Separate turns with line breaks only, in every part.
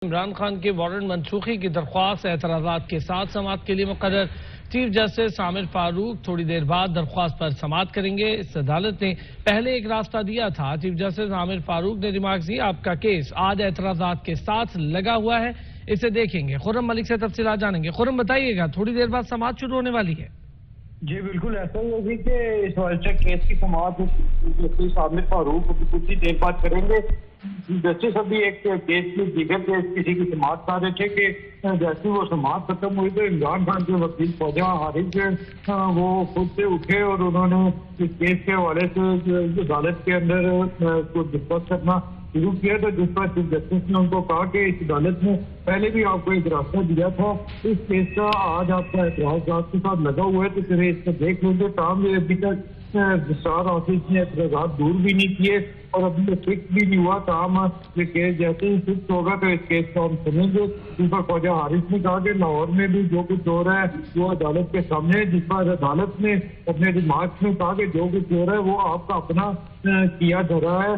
عمران خان کے وارنٹ منسوخی کی درخواست اعتراضات کے ساتھ سماعت کے لیے مقرر۔ چیف جسٹس عامر فاروق تھوڑی دیر بعد درخواست پر سماعت کریں گے۔ اس عدالت نے پہلے ایک راستہ دیا تھا۔ چیف جسٹس عامر فاروق نے ریمارکس دی، آپ کا کیس آج اعتراضات کے ساتھ لگا ہوا ہے، اسے دیکھیں گے۔ خرم ملک سے تفصیلات جانیں گے۔ خرم بتائیے گا، تھوڑی دیر بعد سماعت شروع ہونے والی ہے؟
جی بالکل ایسا ہی ہوگی کہ اس واضح کیس کی سماعت جسٹس عامر فاروق کچھ ہی دیر بعد کریں گے۔ جسٹس ابھی ایک کیس کی دیگر کیس کسی کی سماعت کر رہے تھے کہ جیسے وہ سماعت ختم ہوئی تو عمران خان کے وکیل خواجہ حارث وہ خود سے اٹھے اور انہوں نے اس کیس کے حوالے سے عدالت کے اندر ڈسکس کرنا شروع کیا تھا، جس پر چیف جسٹس نے ان کو کہا کہ اس عدالت نے پہلے بھی آپ کو ایک راستہ دیا تھا، اس کیس کا آج آپ کا اعتراضات کے ساتھ لگا ہوا ہے تو پھر اس کو دیکھ لیں گے۔ تاہم یہ ابھی تک رجسٹرار آفس نے اعتراضات دور بھی نہیں کیے اور ابھی یہ فکس بھی نہیں ہوا۔ تاہم یہ کیس جیسے ہی فکس ہوگا تو اس کیس کو ہم سنیں گے۔ جس پر خواجہ حارث نے کہا کہ لاہور میں بھی جو کچھ ہو رہا ہے وہ عدالت کے سامنے ہے، جس پر عدالت نے اپنے ریمارکس میں کہا کہ جو کچھ ہو رہا ہے وہ آپ کا اپنا کیا دھرا ہے،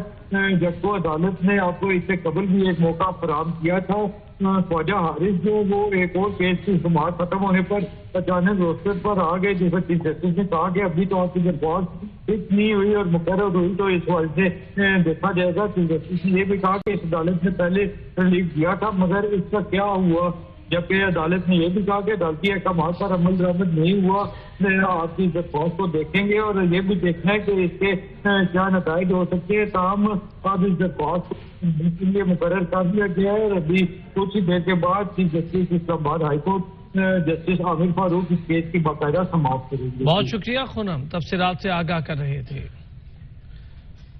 جبکہ عدالت نے آپ کو اس سے قبل بھی ایک موقع فراہم کیا تھا۔ خواجہ حارث جو وہ ایک اور کیس کی سماعت ختم ہونے پر اچانک روسٹر پر آ گئے، جس پر چیف جسٹس نے کہا کہ ابھی تو آپ کی درخواست فکس نہیں ہوئی اور مقرر ہوئی تو اس وجہ سے دیکھا جائے گا۔ چیف جسٹس نے یہ بھی کہا کہ اس عدالت نے پہلے ریلیف دیا تھا مگر اس کا کیا ہوا، جبکہ عدالت نے یہ بھی کہا کہ عدالتی احکامات پر عمل درآمد نہیں ہوا۔ آپ کی درخواست کو دیکھیں گے اور یہ بھی دیکھنا ہے کہ اس کے کیا نتائج ہو سکتے ہیں۔ تاہم اب اس درخواست کے لیے مقرر کر دیا گیا ہے اور ابھی کچھ ہی دیر کے بعد چیف جسٹس اسلام آباد ہائی کورٹ جسٹس عامر فاروق اس کیس کی باقاعدہ سماعت کریں گے۔
بہت شکریہ خنم، تفصیلات سے آگاہ کر رہے تھے۔